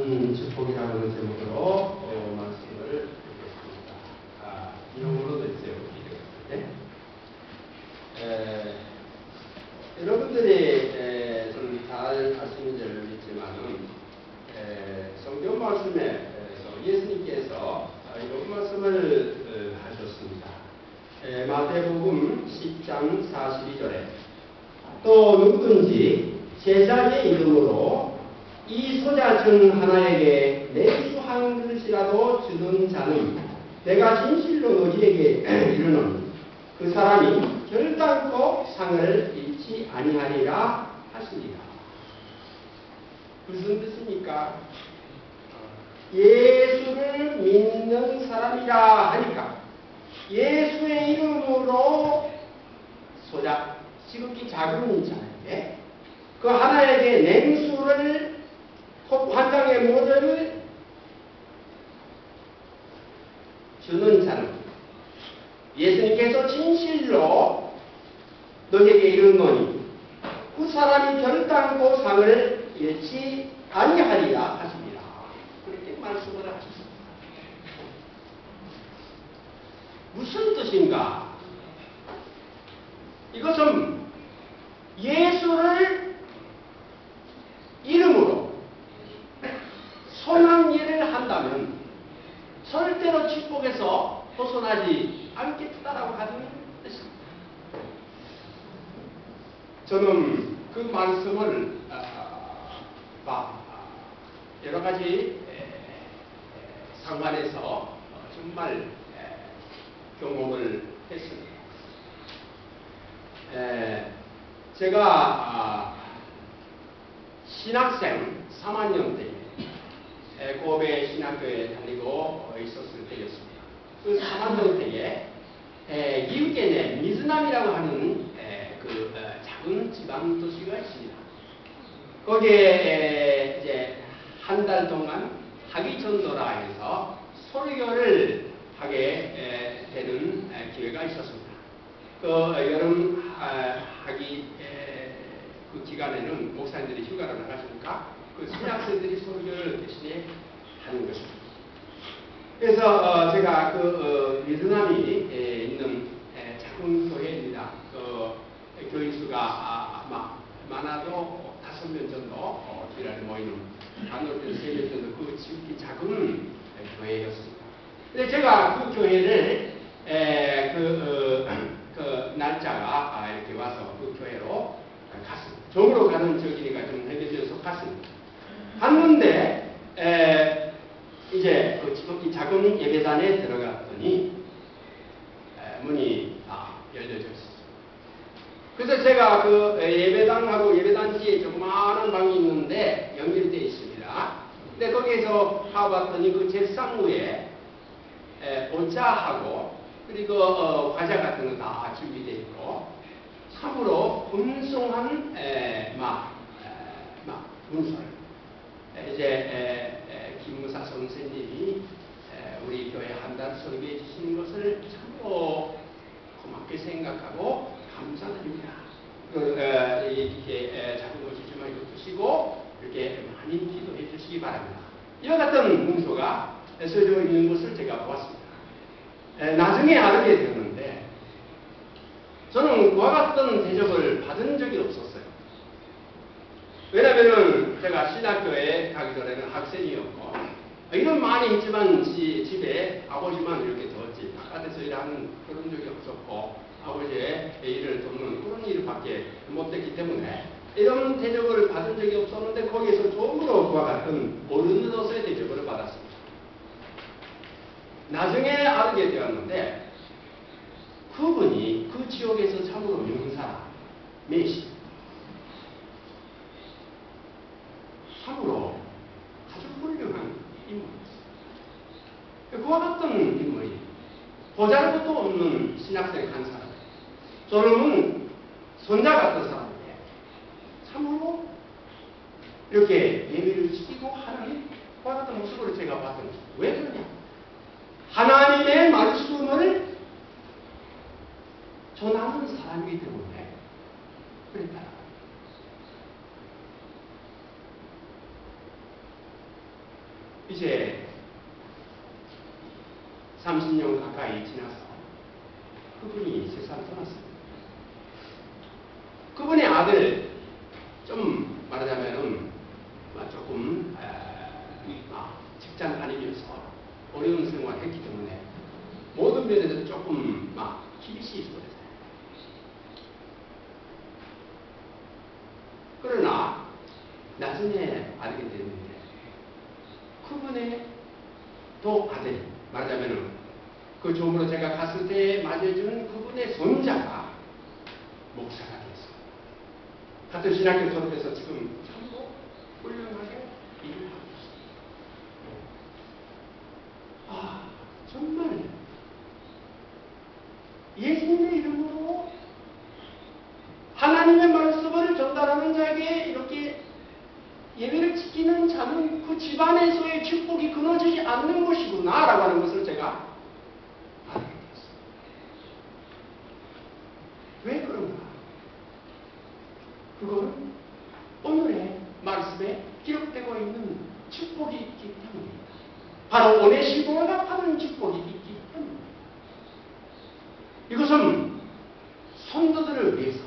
받은 축복이라는 제목으로 말씀을 드리겠습니다. 이름으로도 있어요. 네? 여러분들이 좀 잘 아시는 줄 믿지만은 성경 말씀에서 예수님께서 이런 말씀을 하셨습니다. 마태복음 10장 42절에 또 누구든지 제자의 이름으로 이 소자 중 하나에게 내수 한 그릇이라도 주는 자는 내가 진실로 너희에게 이르노니 그 사람이 결단코 상을 잃지 아니하리라 하시니라. 무슨 뜻입니까? 예수를 믿는 사람이라 하니까 예수의 이름으로 소자, 지극히 작은 자에게 그 하나에게 냉수를 한 장의 모델을 주는 자는 예수님께서 진실로 너에게 이르노니 그 사람이 결단코 상을 잃지 아니하리라 하십니다. 그렇게 말씀을 하셨습니다. 무슨 뜻인가? 이것은 예수를 이름으로 선한 일을 한다면 절대로 축복에서 벗어나지 않겠다라고 하는 뜻입니다. 저는 그 말씀을 여러 가지 상관에서 정말 경험을 했습니다. 제가 신학생 3학년 때에 고베 신학교에 다니고 있었을 때였습니다. 그 3학년 때에 미국에 미즈남이라고 하는 그 작은 지방 도시가 있습니다. 거기에 이제 한 달 동안 학위 전도라 해서 설교를 하게 되는 기회가 있었습니다. 그 여름 학위 그 기간에는 목사님들이 휴가를 나가시니까 그 신학생들이 설교를 대신에 하는 것입니다. 그래서 제가 그 미즈남이 있는 작은 교회입니다. 그 교인 수가 많아도 5명 정도 주일날에 모이는 반올때 3명 정도 그 지극히 작은 교회였습니다. 근데 제가 그 교회를 그 날짜가 이렇게 와서 그 교회로 갔습니다. 종으로 가는 저기니까 좀 해결되어서 갔습니다. 갔는데 이제 그 지극히 작은 예배단에 들어갔더니 문이 열려져 있었어요. 그래서 제가 그 예배당하고 예배당 뒤에 조그마한 방이 있는데 연결되어 있습니다. 근데 거기에서 가봤더니 그 책상 위에 오차하고 그리고 과자 같은 거 다 준비되어 있고 참으로 풍성한 문설 이제 김무사 선생님이 우리 교회 한 달 설교해 주시는 것을 참으로 고맙게 생각하고 감사드립니다. 이렇게 작은 곳이지만 이거 드시고 이렇게 많이 기도해 주시기 바랍니다. 이와 같은 문서가 써져 있는 것을 제가 보았습니다. 나중에 알게 되었는데 저는 그와 같은 대접을 받은 적이 없었어요. 왜냐하면 제가 신학교에 가기 전에는 학생이었고 일은 많이 했지만 집에 아버지만 이렇게 뒀지 바깥에서 일하는 그런 적이 없었고 아버지의 일을 돕는 그런 일밖에 못했기 때문에 이런 대접을 받은 적이 없었는데 거기에서 처음으로 그와 같은 어른으로서의 대접을 받았습니다. 나중에 알게 되었는데 그분이 그 지역에서 참으로 명사라 메시 참으로 아주 훌륭한 인물이었어요. 그와 같은 인물이 보잘것도 없는 신학생 한 사람 저놈은 손자 같은 사람인데 참으로 이렇게 예배를 지키고 하는 그와 같은 모습을 제가 봤더니 왜 그러냐? 하나님의 말씀을 전하는 사람이기 때문에 그랬다. 이제 30년 가까이 지나서 그분이 세상을 떠났습니다. 그분의 아들, 좀 말하자면은 조금 직장 다니면서 어려운 생활을 했기 때문에 모든 면에서 조금 힘이 있었어요. 그러나 나중에 알게 됐는데 그분의 또 아들, 말하자면은 그 조문으로 제가 갔을 때 맞이해주는 그분의 손자가 목사가 됐어요. 같은 신학교 졸업해서 지금 참 훌륭하게 일을 하고 있어요. 정말 예수님의 이름으로 하나님의 말씀을 전달하는 자에게 이렇게 예배를 지키는 자는 그 집안에서의 축복이 끊어지지 않는 것이구나 라고 하는 것을 제가 알게 됐어요. 왜 그런가? 그건 오늘의 말씀에 기록되고 있는 축복이 있기 때문입니다. 바로 오네시모가 받은 축복이 있기 때문입니다. 이것은 성도들을 위해서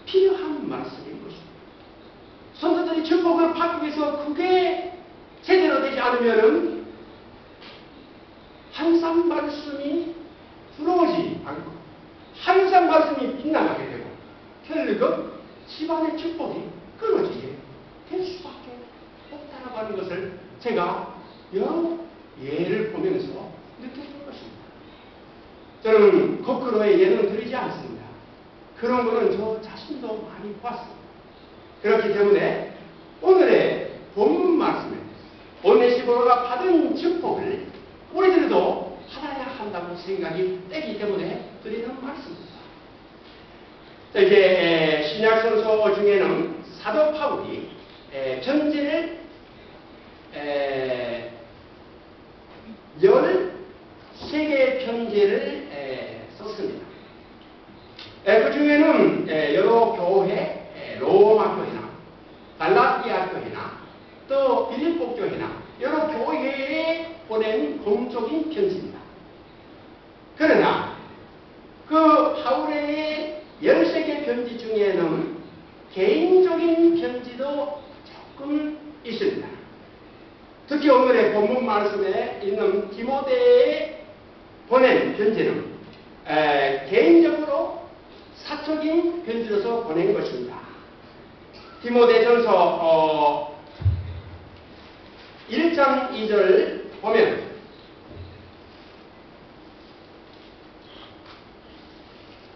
필요한 말씀인 것입니다. 성도들이 축복을 받기 위해서 그게 제대로 되지 않으면 항상 말씀이 들어오지 않고 항상 말씀이 빗나가게 되고 결국 집안의 축복이 끊어지게 될 수밖에 없다라고 하는 것을 제가 여러 예를 보면서 느꼈던 것입니다. 저는 거꾸로의 예는 드리지 않습니다. 그런 거는 저 자신도 많이 봤습니다. 그렇기 때문에 오늘의 본문 말씀에 오네시모가 받은 축복을 우리들도 받아야 한다고 생각이 되기 때문에 드리는 말씀입니다. 자, 이제 신약성서 중에는 사도 바울이 편지를 13개의 편지를 썼습니다. 그 중에는 여러 교회, 로마 교회나 갈라디아 교회나 또 빌립보 교회나 여러 교회에 보낸 공적인 편지입니다. 그러나 그 바울의 13개 편지 중에는 개인적인 편지도 조금 있습니다. 특히 오늘의 본문 말씀에 있는 디모데에 보낸 편지는 개인적으로 사적인 편지로서 보낸 것입니다. 디모데전서 1장 2절 보면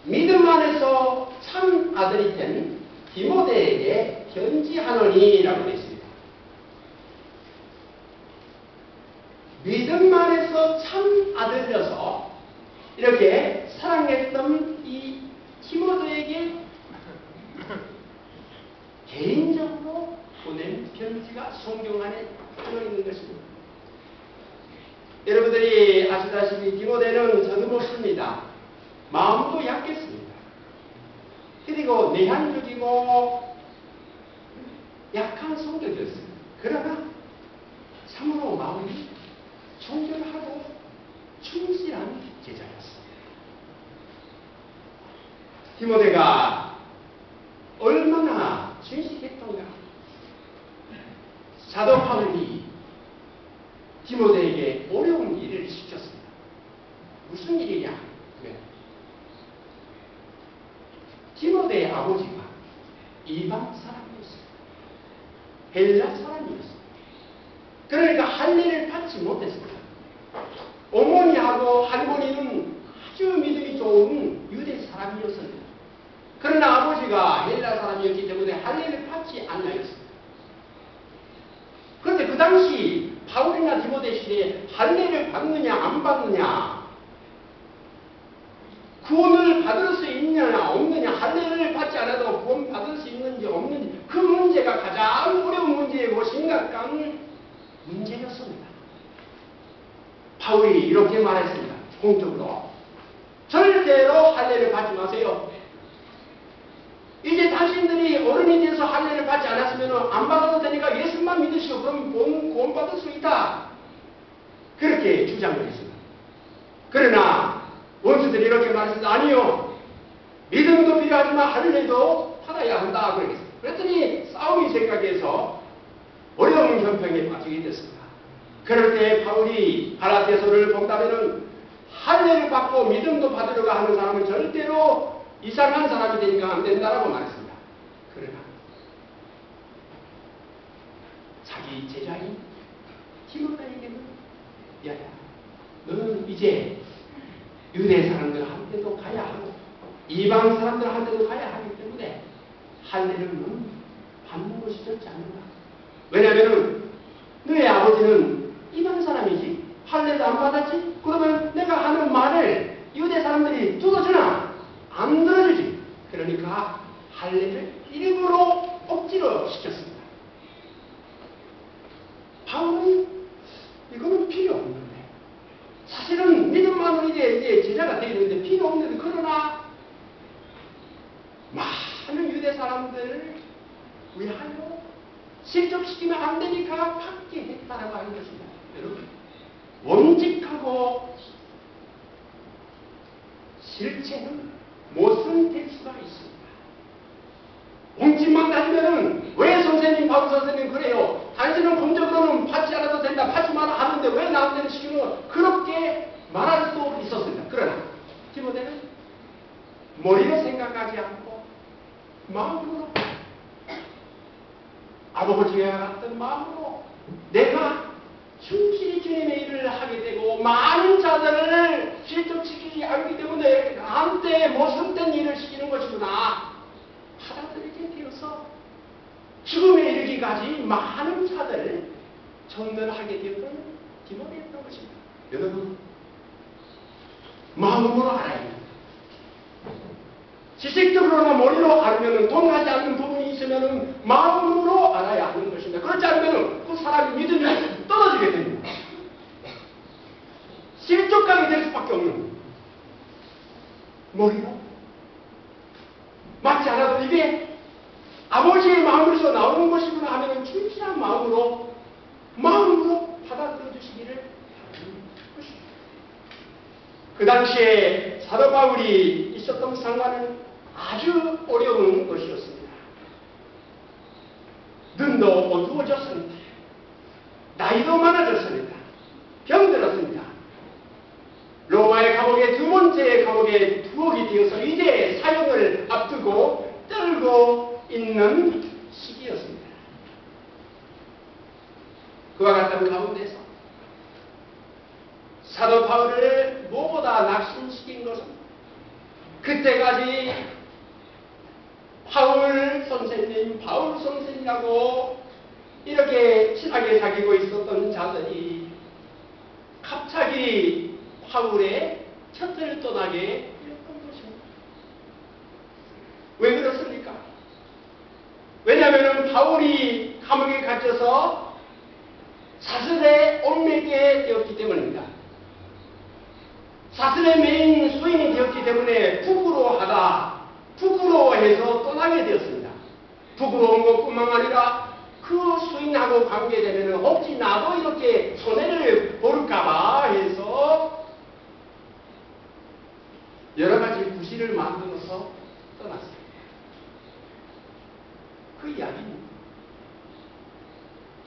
믿음 안에서 참 아들이 된 디모데에게 편지하노니라고 되어 있습니다. 믿음 안에서 참 아들이어서 이렇게 사랑했던 이 디모데에게 개인적으로 보낸 편지가 성경 안에 들어있는 것입니다. 여러분들이 아시다시피 디모데는 서슴없습니다. 마음도 약했습니다. 그리고 내향적이고 약한 성격이었습니다. 그러나 참으로 마음이 정결하고 충실한 제자였습니다. 디모데가 얼마나 진실했던가. 사도 바울이 디모데에게 어려운 일을 시켰습니다. 무슨 일이냐? 디모데의 아버지가 이방 사람이었습니다. 헬라 사람이었습니다. 그러니까 할례를 받지 못했습니다. 어머니하고 할머니는 아주 믿음이 좋은 유대 사람이었습니다. 그러나 아버지가 헬라 사람이었기 때문에 할례를 받지 않나였습니다. 그런데 그 당시 바울이나 디모데 시대에 할례를 받느냐 안 받느냐, 구원을 받을 수 있느냐 없느냐, 할례를 받지 않아도 구원 받을 수 있는지 없는지, 그 문제가 가장 어려운 문제이고 심각한 문제였습니다. 바울이 이렇게 말했습니다. 공적으로 절대로 할례를 받지 마세요. 이제 당신들이 어른이 돼서 할례를 받지 않았으면 안 받아도 되니까 예수만 믿으시오. 그럼 구원 받을 수 있다. 그렇게 주장을 했습니다. 그러나 원수들이 이렇게 말했습니다. 아니요. 믿음도 필요하지만 할례도 받아야 한다. 그랬더니 싸움이 생각해서 어려운 형평에 빠지게 됐습니다. 그럴 때 바울이 갈라디아서를 본다면은 할례를 받고 믿음도 받으려고 하는 사람은 절대로 이상한 사람이 되니까 안 된다라고 말했습니다. 그러나 자기 제자인 디모데에게는 야야 너는 이제 유대 사람들한테도 가야 하고 이방 사람들한테도 가야 하기 때문에 할례는 받는 것이 좋지 않는다. 왜냐하면 너의 아버지는 이방 사람이지 할례도 안 받았지? 그러면 내가 하는 말을 유대 사람들이 들어주나? 안 들어주지. 그러니까 할례를 일부러 억지로 시켰습니다. 바울은 이거는 필요 없는데 사실은 믿음만으로 이제 제자가 되는데 필요 없는데 그러나 많은 유대 사람들을 위하여 실족시키면 안 되니까 받게 했다라고 하는 것입니다. 여러분 원칙하고 실체는 무슨 될 수가 있습니다. 원칙만 가지면은 왜 선생님, 바울 선생님 그래요? 당신은 공적으로는 받지 않아도 된다, 받지만 하는데 왜 나한테는 시키는 그렇게 말할 수 있었습니다. 그러나 디모데는 머리로 생각하지 않고 마음으로 아버지와 같은 마음으로 내가 충실히 주님의 일을 하게 되고 많은 자들을 실족시키기 하기 때문에 나한테 못못된 일을 시키는 것이구나 받아들이게 되어서 죽음에 이르기까지 많은 자들을 전면하게 되었던 디모데였던 것입니다. 여러분 마음으로 알아야 합니다. 지식적으로나 머리로 알면 동하지 않는 부분이 있으면 마음으로 알아야 하는 것입니다. 그렇지 않으면 그 사람이 믿음이 떨어지게 됩니다. 실족하게 될 수밖에 없는 머리로 맞지 않아도 이게 아버지의 마음에서 나오는 것이구나 하면 충실한 마음으로 받아들여 주시기를 바라는 것입니다. 그 당시에 사도 바울이 있었던 상황은 아주 어려운 것이었습니다. 눈도 어두워졌습니다. 나이도 많아졌습니다. 병들었습니다. 로마의 감옥에 두 번째 감옥에 투옥이 되어서 이제 사형을 앞두고 떨고 있는 시기였습니다. 그와 같은 가운데서 사도 바울을 무엇보다 낙심시킨 것은 그때까지 바울 선생이라고 이렇게 친하게 사귀고 있었던 자들이 갑자기 바울의 곁을 떠나게 되었던 것입니다. 왜 그렇습니까? 왜냐하면 바울이 감옥에 갇혀서 사슬에 얽매게 되었기 때문입니다. 사슬의 메인 수인이 되었기 때문에 부끄러워해서 떠나게 되었습니다. 부끄러운 것뿐만 아니라 그 수인하고 관계되면 혹시 나도 이렇게 손해를 볼까봐 해서 여러 가지 부실을 만들어서 떠났습니다. 그 이야기입니다.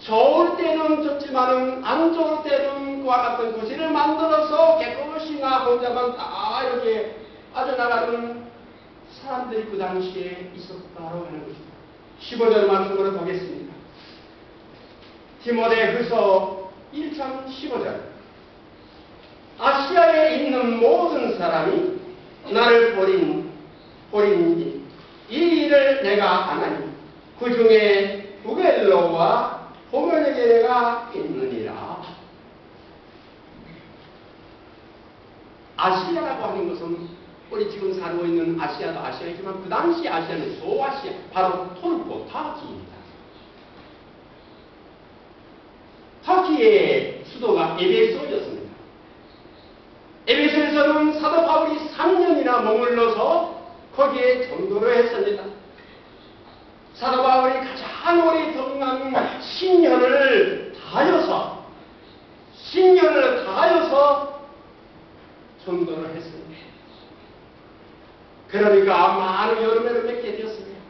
좋을 때는 좋지만은 안 좋을 때는 그와 같은 구실을 만들어서 깨끗이 나 혼자만 다 이렇게 빠져나가는 사람들이 그 당시에 있었다고 하는 것입니다. 15절 말씀으로 보겠습니다. 디모데후서 1장 15절. 아시아에 있는 모든 사람이 나를 버린 이 일을 내가 아나니 그 중에 부겔로와 호면에게 내가 있느니라. 아시아라고 하는 것은 우리 지금 살고 있는 아시아도 아시아이지만 그 당시 아시아는 소아시아, 바로 토르코, 터키입니다. 터키의 수도가 에베소였습니다. 에베소에서는 사도 바울이 3년이나 머물러서 거기에 전도를 했습니다. 사도 바울이 가장 오랫동안 10년을 다해서 10년을 전도를 했습니다. 그러니까 많은 열매를 맺게 되었습니다.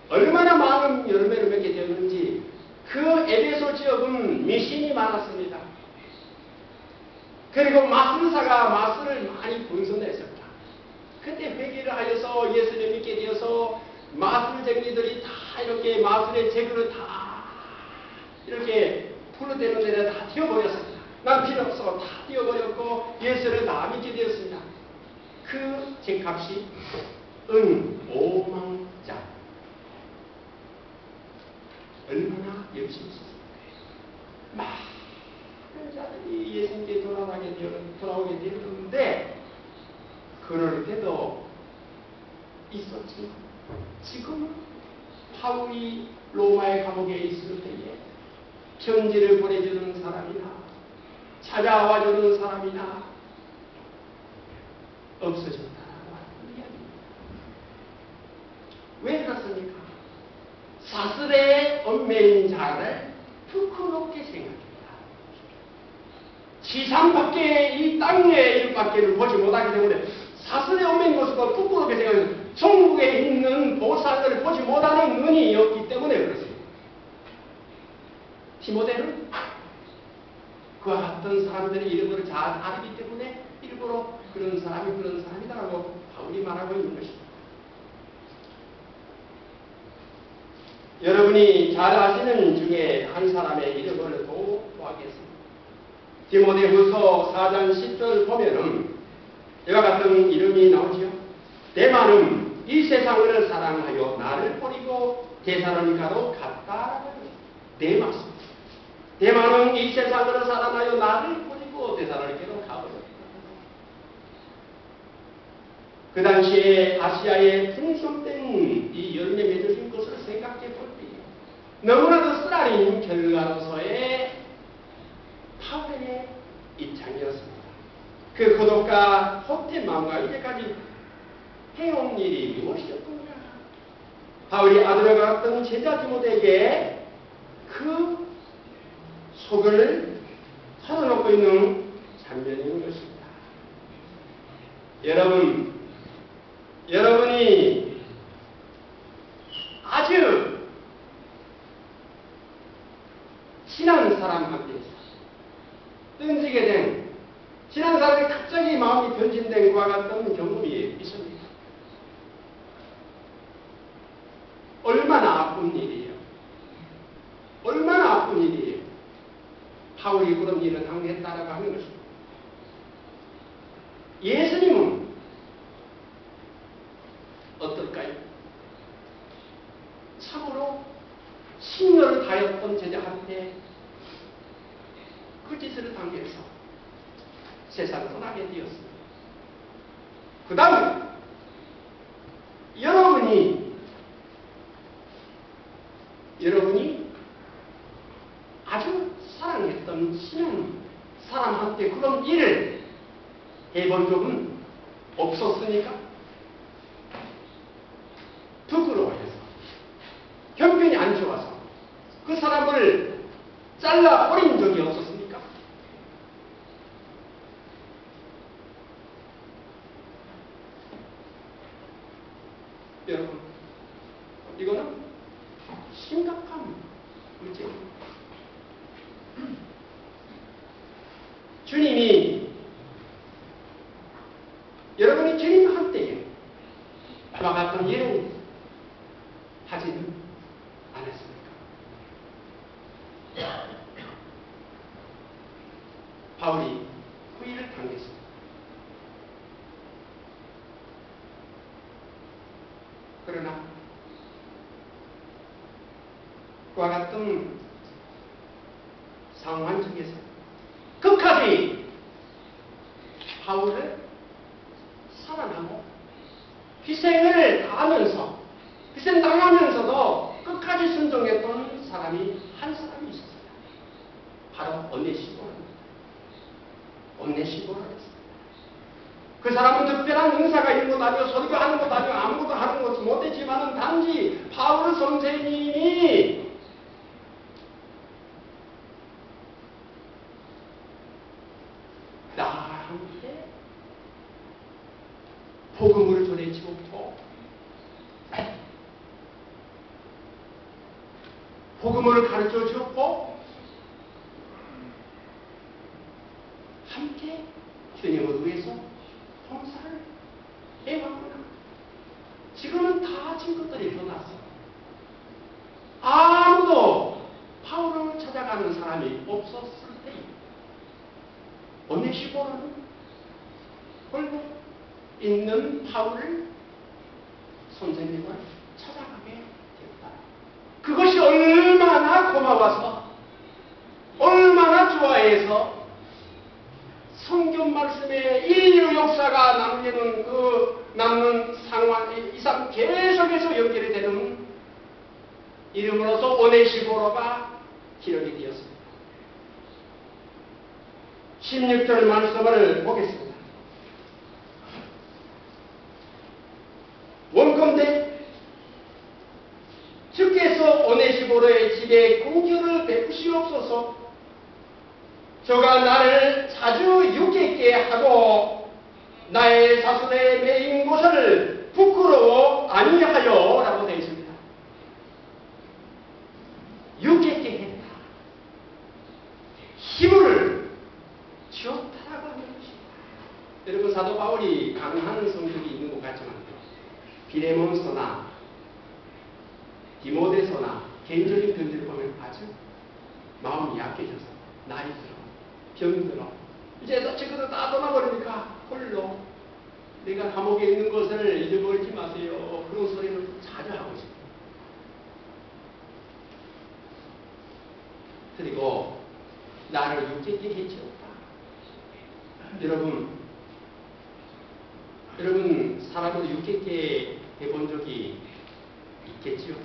얼마나 많은 열매를 맺게 되었는지 그 에베소 지역은 미신이 많았습니다. 그리고 마술사가 마술을 많이 분선했습니다. 그때 회개를 하여서 예수를 믿게 되어서 마술쟁이들이 다 이렇게 마술의 재구를 다 이렇게 풀어대는 데를 다 띄워버렸습니다. 난 필요 없어 다 띄워버렸고 예수를 다 믿게 되었습니다. 그 죄값이 은 5만짜리. 얼마나 열심히 썼습니까? 많은 자들이 예수님께 돌아오게 되었는데 그럴 때도 있었지만 지금은 바울이 로마의 감옥에 있을 때에 편지를 보내주는 사람이나 찾아와주는 사람이나 없어졌다라고 하는 이야기입니다. 왜 그렇습니까? 사슬의 얽매인 자를 부끄럽게 생각합니다. 지상 밖에 이 땅의 일밖에를 보지 못하기 때문에 사슬의 얽매인 것으로 부끄럽게 생각합니다. 천국에 있는 보상을 보지 못하는 눈이 없기 때문에 그렇습니다. 디모데는 그와 같은 사람들의 이름을 잘 알기 때문에 일부러 그런 사람이 그런 사람이다라고 바울이 말하고 있는 것입니다. 여러분이 잘 아시는 중에 한 사람의 이름을 도구하겠습니다. 디모데후서 4장 10절 보면은 이와 같은 이름이 나오지요. 데마는 이 세상을 사랑하여 나를 버리고 데살로니가로 갔다라고 합니다. 데마스. 데마는 이 세상을 사랑하여 나를 버리고 데살로니가로 가버렸다. 그 당시에 아시아에 풍성된 이 열매 맺어진 것을 생각해 볼 때 너무나도 쓰라린 결과로서의 파울의 입장이었습니다. 그 고독과 헛된 마음과 이제까지 해온 일이 무엇이었던가? 바울이 아들과 같은 제자 디모데에게 그 속을 털어놓고 있는 장면인 것입니다. 여러분이 아주 친한 사람한테 던지게 된 친한 사람이 갑자기 마음이 변진된 것과 같은 경험이 있습니다. 얼마나 아픈 일이에요. 얼마나 아픈 일이에요. 바울이 그런 일을 당했다라고 하는 것입니다. 예수님은 어떨까요? 참으로 신녀를 다했던 제자한테 그 짓을 당해서 세상을 떠나게 되었습니다. 그 다음에 여러분이 아주 사랑했던 친한 사람한테 그런 일을 해본 적은 없었으니까? 부끄러워해서 형편이 안 좋아서 그 사람을 잘라 버린 적이 없었습니까? 여러분, 이거는 심각한 문제입니다. 주님이 여러분이 주님 한때에 그와 같은 일을 하지는 않았습니까? 바울이 그 일을 당했습니다. 그러나 그와 같은 상황 중에서 끝까지 바울을 사랑하고 희생당하면서도 끝까지 순종했던 사람이 한 사람이 있었습니다. 바로 오네시모입니다. 오네시모였습니다. 그 사람은 특별한 은사가 있는 것도 아니고 설교하는 것도 아니고 아무것도 하는 것도 못했지만은 단지 바울 선생님이 나한테 복음을 전해 주옵고 복음을 가르쳐 주었고 함께 주님을 위해서 봉사를 해왔구나. 지금은 다 친구들이 변했어. 아무도 바울을 찾아가는 사람이 없었을 때 오네시모로는 홀로 있는 바울을 선생님을 찾아가게 되었다. 그것이 얼마나 고마워서 얼마나 좋아해서 성경 말씀에 인류 역사가 남는 상황 이상 계속해서 연결이 되는 이름으로서 오네시모로가 기록이 되었습니다. 16절 말씀을 보겠습니다. 원컨대 주께서 오네시모로의 집에 공격을 베푸시옵소서. 저가 나를 자주 유익게 하고 나의 사슬에 매인 곳을 부끄러워 아니하여 라고 되어 있습니다. 유익게 했다. 힘을 주었다라고 하는 것입니다. 여러분 사도 바울이 강한 성격이 있는 것 같지만 비레몬서나 디모데서나 개인적인 편지를 보면 아주 마음이 약해져서 나이 들어 병들어 이제 친구들 다 떠나버리니까 홀로 내가 감옥에 있는 것을 잊어버리지 마세요. 그런 소리를 자주 하고 있습니다. 그리고 나를 유익게 해주었다. 여러분 사람을 유익게 해본 적이 있겠지요?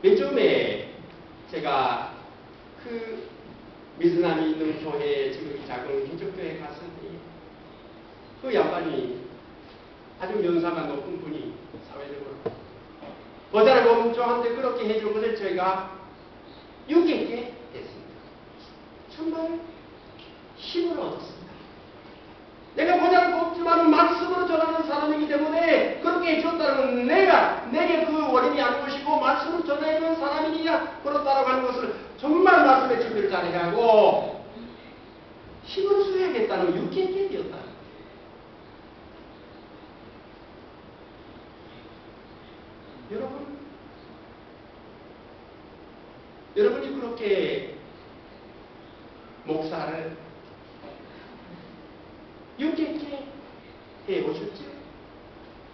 맨 처음에 제가 그 미즈남이 있는 교회, 지금 작은 기적교회 갔을 때 그 양반이 아주 면사가 높은 분이 사회적으로 보자를 보면 저한테 그렇게 해준 것을 저희가 유익게 됐습니다. 정말 힘을 얻었습니다. 내가 보자를 뽑지만 말씀으로 전하는 사람이기 때문에 그렇게 해줬다는 내게 그 원인이 아닌 것이고 말씀을 전해주는 사람이니까 그렇다라고 하는 것을 정말 말씀에 준비를 잘해야 하고 힘을 써야겠다는 유익게 되었다. 여러분이 그렇게 목사를 유익게 해보셨죠?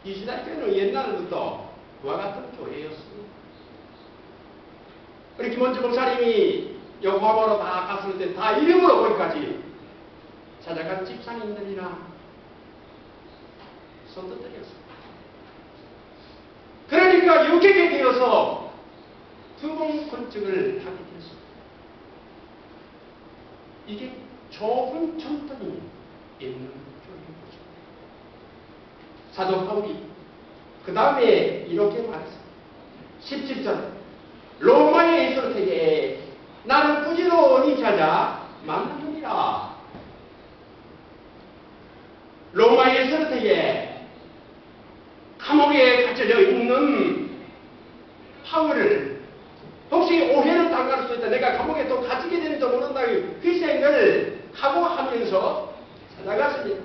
이시다교회는 옛날부터 그와 같은 교회였습니다. 우리 김원주 목사님이 여고함으로 다 갔을 때 다 이름으로 거기까지 찾아간 집사님들이나 선도들이었습니다. 그러니까 유익게 되어서 두 번 건축을 하게 되었습니다. 이게 좋은 전통이 있는 교회입니다. 사도 바울이 그 다음에 이렇게 말했습니다. 17절 로마에 있을 때에 나는 부지런히 찾아 만나느니라. 로마에 있을 때에 감옥에 갇혀져 있는 바울을 혹시 오해를 당할 수 있다. 내가 감옥에 또 갇히게 되는지 모른다고 희생을 각오하면서 찾아갔습니다.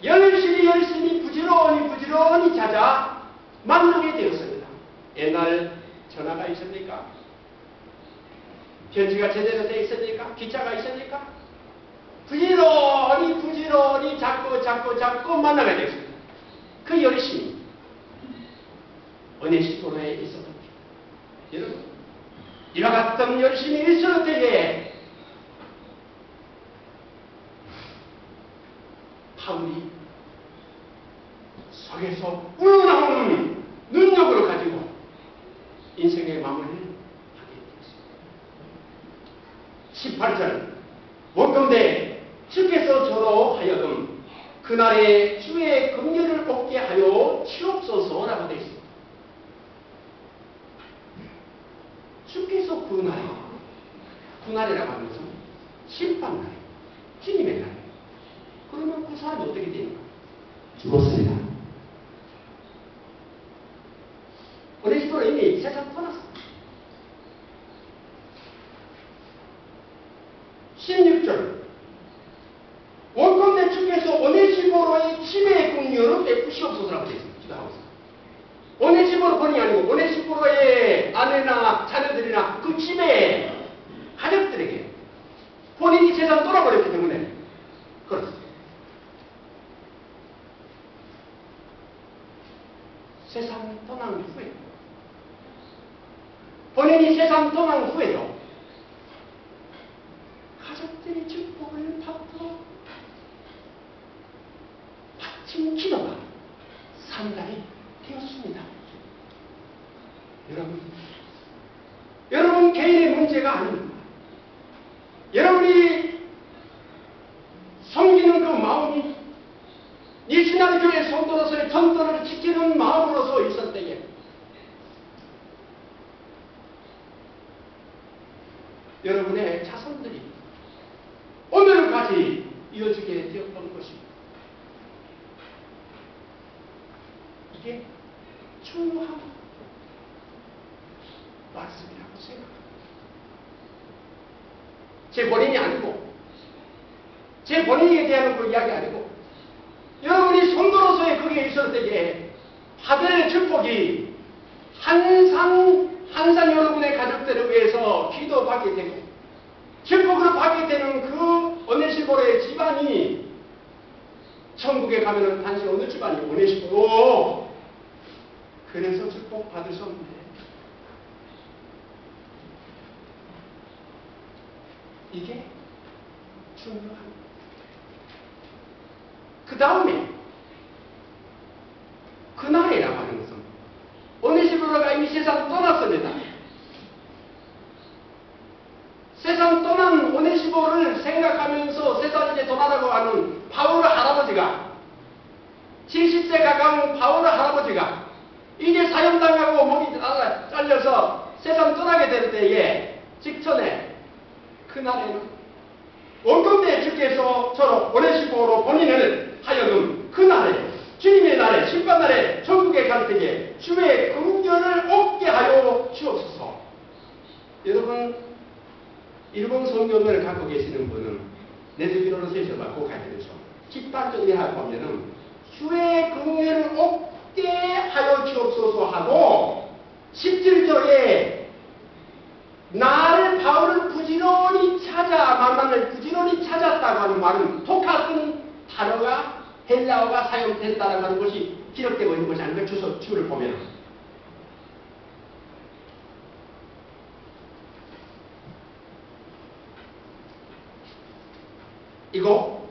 열심히 부지런히 찾아 만나게 되었습니다. 옛날 전화가 있습니까? 편지가 제대로 되어 있습니까? 기차가 있습니까? 부지런히 잡고 만나게 되었습니다. 그 열심이 오네시모로에 있었던 겁니다. 여러분 이와 같은 열심이 있을 때에 바울이 속에서 우러나오는 능력을 가지고 인생의 마무리를 하게 되었습니다. 18절 원컨대 주께서 저로 하여금 그날에 주의 긍휼을 얻게 하여 주옵소서라고 되어 있습니다. 주께서 그날이라고 하면서 심판날, 주님의 날, 그러면 그 사람이 어떻게 됩니까? 죽었습니다. 오네시모는 이미 세상 떠났어. 16절 원컨대 주께서 오네시모로의 치매의 긍휼을 베푸시옵소서라고 되어 있습니다. 기도하고 있습니다. 오네시모로 본인이 아니고 오네시모로의 아내나 자녀들이나 그 치매의 가족들에게 본인이 세상 떠나버렸기 때문에 그렇습니다. 세상 떠난 후에 본인이 세상 떠난 후에도 가족들의 축복을 받고 바친 기도가 상달이 되었습니다. 여러분 개인의 문제가 아닙니다. 여러분이 섬기는 그 마음이 이 신앙교회 성도로서의 전도를 지키는 마음으로서 있을 때에 여러분의 자손들이 오늘까지 이어지게 되었던 것입니다. 이게 중요한 말씀이라고 생각합니다. 제 본인이 아니고 제 본인에 대한 그 이야기 아니고 여러분이 성도로서의 거기에 있을 때에 받을 축복이 항상 여러분의 가족들을 위해서 기도받게 되고 축복으로 받게 되는 그 오네시모로의 집안이 천국에 가면은 단지 어느 집안이 오네시모로 그래서 축복 받을 수 없는데 이게 중요합니다. 그 다음에 그날이라고 하는 것은 오네시모로가 이미 세상 떠났습니다. 세상 떠난 오네시모를 생각하면서 세상에 떠나라고 하는 바울 할아버지가 70세 가까운 바울 할아버지가 이제 사형당하고 목이 잘려서 세상 떠나게 될 때에 직전에 그날에는 원건대 주께서 저로 오네시모로 본인을 하여금 그날에 주님의 날에 심판날에 천국에 갈 때에 주의 긍휼을 얻게 하여 주옵소서. 여러분 일본 성경을 갖고 계시는 분은 네즈미로로 세셔서 꼭 가야 되죠. 깃발적인 하고 보면은 주의 긍휼을 얻게 하여 주옵소서 하고 17절에 나를 바울은 부지런히 만남을 부지런히 찾았다고 하는 말은 똑같은 단어가 헬라어가 사용됐다라고 하는 것이 기록되고 있는 것이 아닌가 주를 보면 이거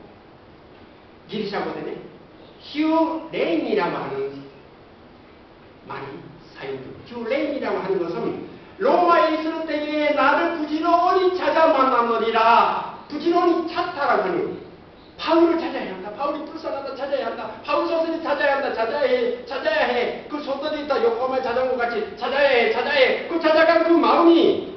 기리샤 버전에 휴레인이라고 하는 말이 사용되고 휴레인이라고 하는 것은 로마에 있을 때에 나를 부지런히 찾아 만나느니라 부지런히 찾다라고 하는 바울을 찾아야 한다. 바울이 불쌍하다 찾아야 한다. 바울 선생님 찾아야 한다. 찾아야 해. 그 손들이 있다. 요코하마 자전거 같이 찾아야 해. 그 찾아간 그 마음이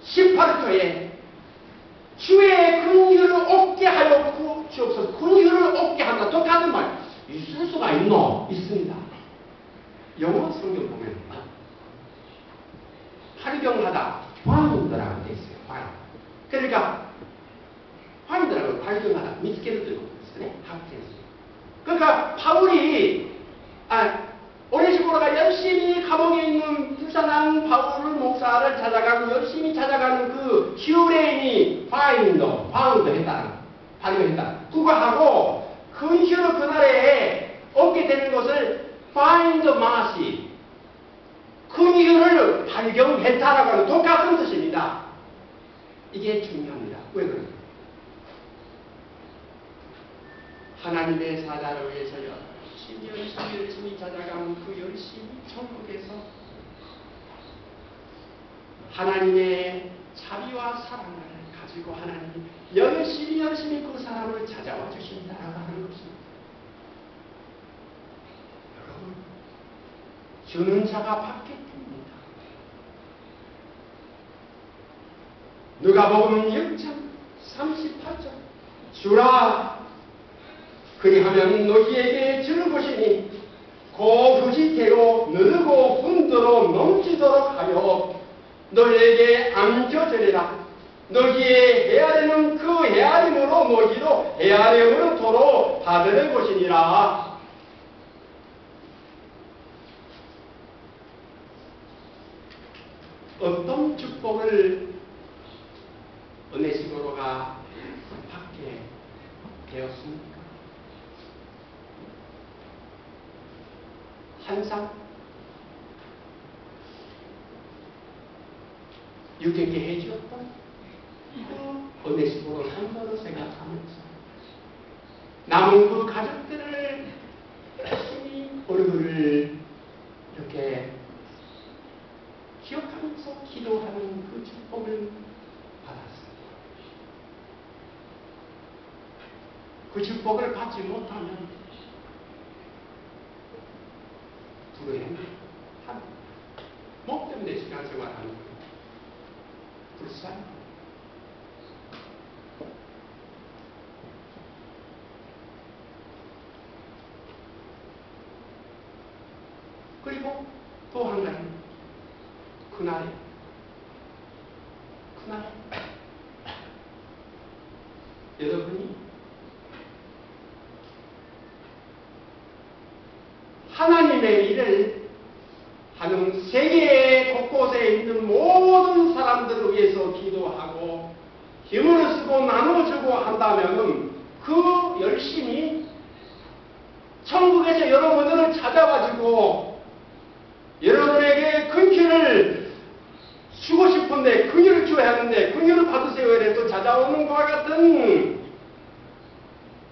(18조에) 주의 긍휼을 얻게 하여 주옵소서. 긍휼을 얻게 한다. 똑같은 말. 있을 수가 있노? 있습니다. 영어 성경 보면 활경하다. 화인더라고 되어 있어요. 화인. 그러니까 화인더라고 발견하다. 미스케를 들고 있어요. 학교에서. 그러니까 바울이 오네시모로가 열심히 감옥에 있는 불쌍한 바울 목사를 찾아가고 열심히 찾아가는 그 휴레인이 화인더 했다. 발견했다. 그거하고 근시로 그날에 얻게 되는 것을 find mercy 긍휼을 발견했다라고 하는 똑같은 뜻입니다. 이게 중요합니다. 왜 그럴까요? 하나님의 사자를 위해서 열심히 찾아가는 그 열심히 천국에서 하나님의 자비와 사랑을 가지고 하나님이 열심히 그 사람을 찾아와 주신다라고 하는 것입니다. 여러분, 주는 자가 받게 됩니다. 누가복음 6장 38절 주라 그리하면 너희에게 줄 것이니 고부지태로 느르고 분도로 넘치도록 하여 너희에게 안겨주리라. 너희의 헤아리는 그 헤아림으로 너희도 헤아림으로 도로 받을 것이니라. 어떤 축복을 오네시모로가 받게 되었습니까? 항상 유대에게 해주었던 그 오네시모로 선물을 생각하면서 남은 그 가족들을 열심히 얼굴을 이렇게 기억하면서 기도하는 그 축복을 받았습니다. 그 축복을 받지 못하면 불행합니다. 뭐 때문에 신앙생활하는 거예요? 불쌍. 그리고 또 한 가지 그날에 여러분이 하나님의 일을 하는 세계 곳곳에 있는 모든 사람들을 위해서 기도하고 힘을 쓰고 나눠주고 한다면 그 열심이 천국에서 여러분들을 찾아가지고 여러분에게 근기를 주고 싶은데 근유를 줘야 하는데 근유를 받으세요 이래서 찾아오는 것과 같은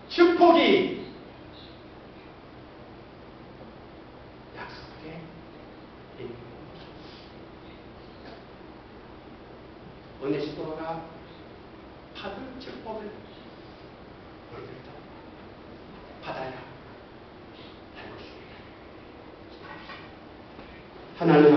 축복이 약속에 있는 겁니다. 오네시모로가 받은 축복을 우리들도 받아야 할 것입니다. 하나님